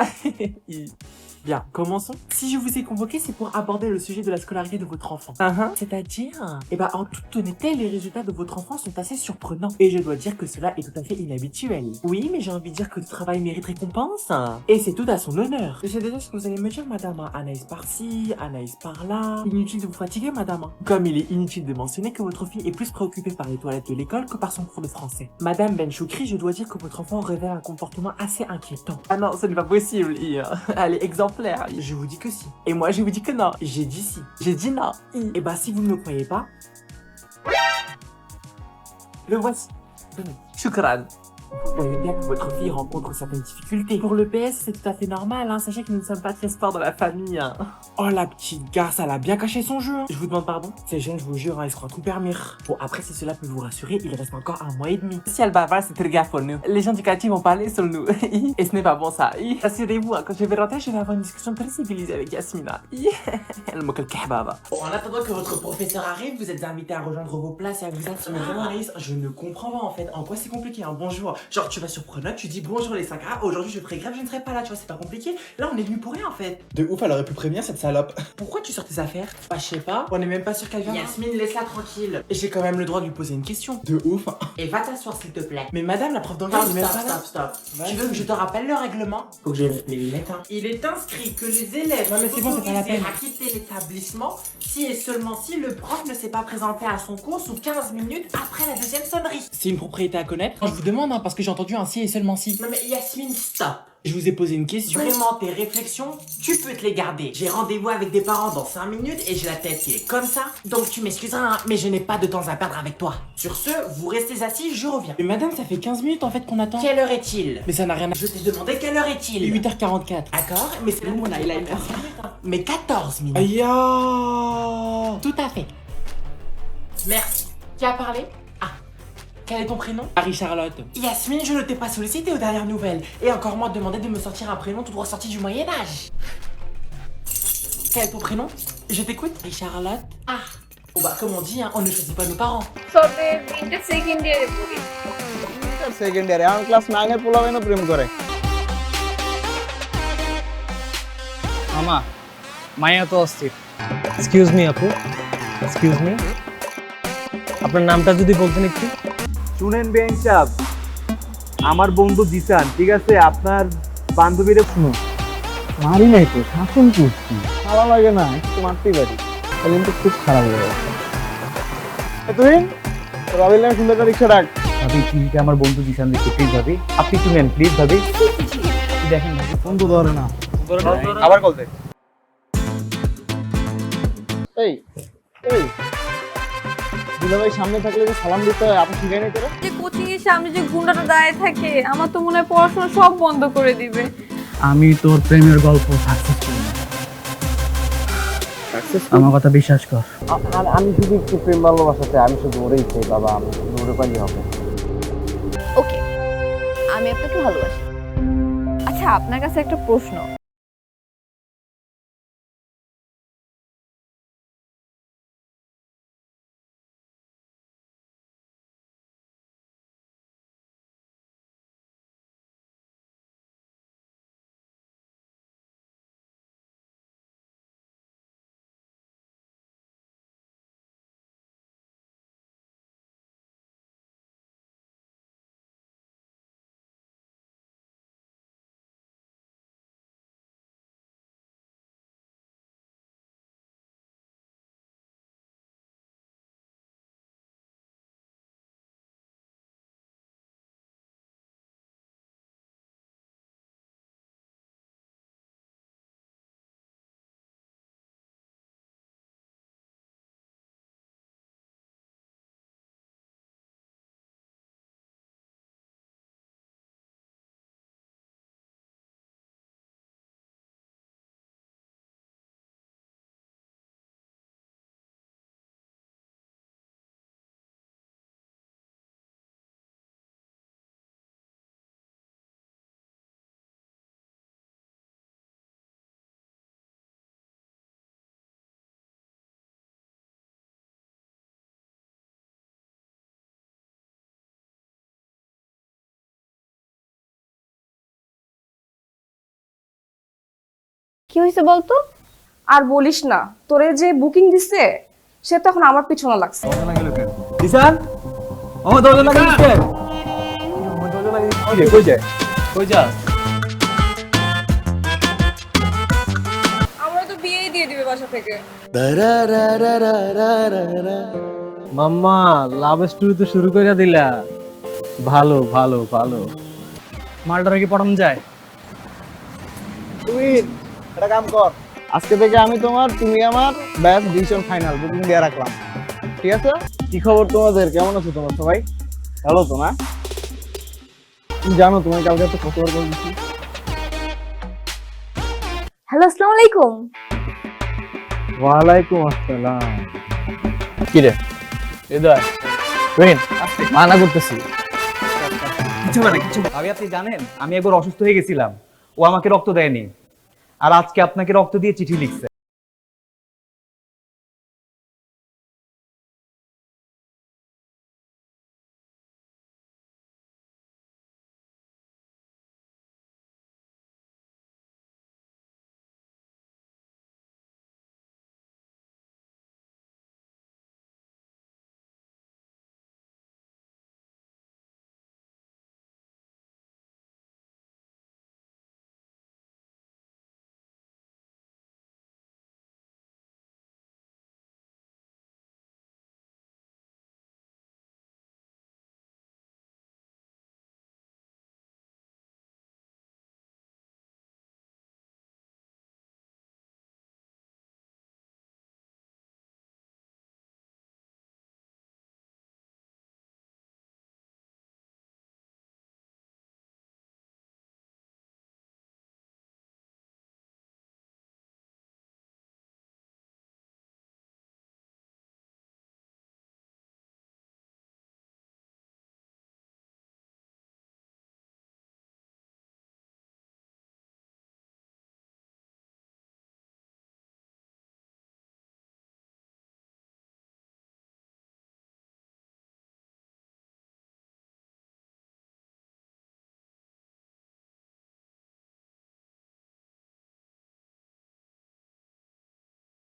Bien, commençons. Si je vous ai convoqué, c'est pour aborder le sujet de la scolarité de votre enfant. C'est-à-dire, en toute honnêteté, les résultats de votre enfant sont assez surprenants. Et je dois dire que cela est tout à fait inhabituel. Oui, mais j'ai envie de dire que le travail mérite récompense. Et c'est tout à son honneur. Je sais déjà ce que vous allez me dire, madame. Anaïs par-ci, Anaïs par-là. Inutile de vous fatiguer, madame. Comme il est inutile de mentionner que votre fille est plus préoccupée par les toilettes de l'école que par son cours de français. Madame Benchoukri, je dois dire que votre enfant révèle un comportement assez inquiétant. Ah non, ce n'est pas possible. Elle est exemplaire. Je vous dis que si. Et moi, je vous dis que non. J'ai dit si. J'ai dit non. Et bah, si vous ne me croyez pas, le voici. Tenez. Shukran. Vous voyez bien que votre fille rencontre certaines difficultés. Pour le PS, c'est tout à fait normal, hein. Sachez que nous ne sommes pas très forts dans la famille, hein. Oh, la petite garce, elle a bien caché son jeu, hein. Je vous demande pardon. Ces jeunes, je vous jure, hein, ils se croient tout permir. Bon, après, si cela peut vous rassurer, il reste encore 1 mois et demi. Si elle bavard, c'est très grave pour nous. Les gens du quartier vont parler sur nous. Et ce n'est pas bon, ça. Rassurez-vous, hein, quand je vais rentrer, je vais avoir une discussion très civilisée avec Yasmina. Elle moque le kahbaba. Bon, en attendant que votre professeur arrive, vous êtes invité à rejoindre vos places et à vous assumer. Vraiment, Anaïs, je ne comprends pas, en fait. En quoi c'est compliqué, hein. Bonjour. Genre, tu vas sur Pronote, tu dis bonjour les 5A, aujourd'hui je ferai grève, je ne serai pas là, tu vois, c'est pas compliqué. Là, on est venu pour rien en fait. De ouf, elle aurait pu prévenir cette salope. Pourquoi tu sors tes affaires? Bah, je sais pas, on est même pas sûr qu'elle vienne. Yasmine, laisse-la tranquille. Et j'ai quand même le droit de lui poser une question. De ouf. Et va t'asseoir s'il te plaît. Mais madame, la prof d'anglais, elle est même pas là. Stop. Tu veux que je te rappelle le règlement? Faut que je les lunettes, hein. Il est inscrit que les élèves Non, mais c'est bon, c'est pas la peine. à quitter l'établissement si et seulement si le prof ne s'est pas présenté à son cours sous 15 minutes après la deuxième sonnerie. C'est une propriété à connaître. Je vous demande, hein, parce que j'ai entendu un si et seulement si. Non mais Yasmine, stop. Je vous ai posé une question. Vraiment, tes réflexions, tu peux te les garder. J'ai rendez-vous avec des parents dans 5 minutes et j'ai la tête qui est comme ça. Donc tu m'excuseras, hein, mais je n'ai pas de temps à perdre avec toi. Sur ce, vous restez assis, je reviens. Mais madame, ça fait 15 minutes en fait qu'on attend. Quelle heure est-il? Mais ça n'a rien à... Je t'ai demandé quelle heure est-il? 8h44. D'accord, mais c'est mon eyeliner. Mais 14 minutes. Aïe. Tout à fait. Merci. Qui a parlé? Ah. Quel est ton prénom? Marie-Charlotte. Yasmine, je ne t'ai pas sollicité aux dernières nouvelles. Et encore moins demandé de me sortir un prénom tout droit sorti du Moyen-Âge. Quel est ton prénom? Je t'écoute. Marie-Charlotte. Ah. Bon bah, comme on dit, hein, on ne choisit pas nos parents. তবে inter second ইয়ারে পড়ি সেকেন্ড ইয়ারে এখন ক্লাস 9 এর পোলাবেনও প্রেম করে মামা মায়া তো অস্থির এক্সকিউজ মি আপু এক্সকিউজ মি আপনার নামটা যদি বলতেন একটু শুনেন বেঞ্চ সাহেব আমার বন্ধু জিসান ঠিক আছে আপনার বান্ধবীরে শুনুন মারি নাই তো শাসন করছি ভালো লাগে না একটু মারতেই পারি তাহলে কিন্তু খুব খারাপ হয়ে গেছে তুই রবিলের সুন্দর রিক্সা ডাক ভাবি কি আমার বন্ধু জিসান দেখতে প্লিজ ভাবি আপনি শুনেন প্লিজ ভাবি দেখেন ভাবি ফোন তো ধরে না আবার কল দে এই এই দুলাভাই সামনে থাকলে যে সালাম দিতে হয় আপনি শিখাই নাই তোরা যে কোচিং এর সামনে যে গুন্ডাটা দাঁড়িয়ে থাকে আমার তো মনে হয় পড়াশোনা সব বন্ধ করে দিবে আমি তোর প্রেমের গল্প সাকসেসফুল আমার কথা বিশ্বাস কর আমি শুধু একটু প্রেম ভালোবাসাতে আমি শুধু ওরেই চাই বাবা আমি শুধু ওরে পাইলে হবে ওকে আমি আপনাকে ভালোবাসি আচ্ছা আপনার কাছে একটা প্রশ্ন হয়েছে বলতো? আর বলিস না, তোরে যে বুকিং দিছে সে তো এখন আমার পিছনে লাগছে। দিশান ও দরজা লাগিয়ে দিচ্ছে। কই যায়? কই যাস? আমরা তো বিয়েই দিয়ে দিবে বাসা থেকে। মাম্মা লাভ স্টোরি তো শুরু করে দিলা। ভালো ভালো ভালো। মালটারে কি পড়ানো যায়? তুই একটা কাম কর, আজকে থেকে আমি তোমার, তুমি আমার, ব্যাস ডিসিশন ফাইনাল, বুকিং দিয়ে রাখলাম। ঠিক আছে? কি খবর তোমাদের, কেমন আছো তোমরা সবাই? ভালো তো না? তুমি জানো তোমার কালকে একটা কতবার কল দিচ্ছি। হ্যালো, আসসালামু আলাইকুম। ওয়ালাইকুম আসসালাম। কি রে হৃদয় রহিন মানা করতেছি কিছু মানে কিছু। ভাবি আপনি জানেন আমি একবার অসুস্থ হয়ে গেছিলাম, ও আমাকে রক্ত দেয়নি, আর আজকে আপনাকে রক্ত দিয়ে চিঠি লিখছে।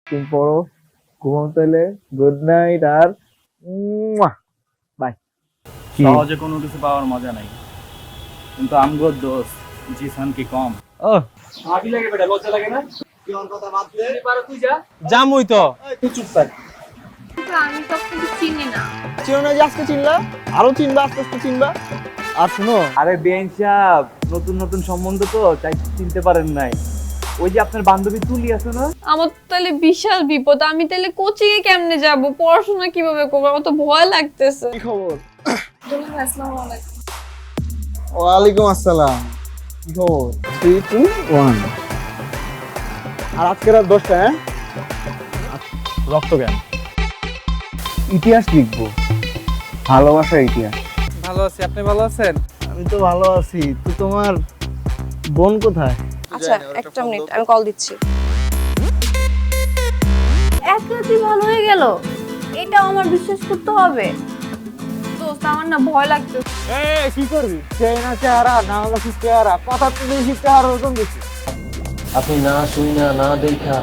তুমি পড়ো, ঘুমাও তাহলে। গুড নাইট আর বাই। সহজে কোনো কিছু পাওয়ার মজা নাই, কিন্তু আমগোর দোষ জিসান কি কম। ও ভাবি লাগে বেটা, লজ্জা লাগে না? কি ওর কথা বাদ দে, পারো তুই যা। জামুই তো তুই চুপ থাক। আমি তো আপনাকে চিনি না। চিনো না যে আজকে চিনলা, আরো চিনবা, আস্তে আস্তে চিনবা। আর শুনো, আরে বেন সাহেব, নতুন নতুন সম্বন্ধ তো তাই চিনতে পারেন নাই। ওই যে আপনার বান্ধবী তুলি আছে না, আমার তাহলে বিশাল বিপদ। আমি তাহলে কোচিং এ কেমনে যাব, পড়াশোনা কিভাবে করব? আমার তো ভয় লাগতেছে। কি খবর? আসসালামু আলাইকুম। ওয়ালাইকুম আসসালাম। কি খবর? 3 2 1। আর আজকে রাত 10টা, হ্যাঁ? রক্ত জ্ঞান। ইতিহাস লিখবো, ভালোবাসার ইতিহাস। ভালো আছি, আপনি ভালো আছেন? আমি তো ভালো আছি। তো তোমার বোন কোথায়? আচ্ছা একটা মিনিট, আমি কল দিচ্ছি। এক রাতেই ভালো হয়ে গেল, এটাও আমার বিশ্বাস করতে হবে। দোস্ত আমার না ভয় লাগতেছে। এই কি করবি? সেই না চেহারা, না হলো কি চেহারা, কথা তো বেশি, চেহারা ওজন বেশি। আপনি না শুই না না দেখা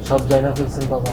সব জানা ফেলছেন বাবা।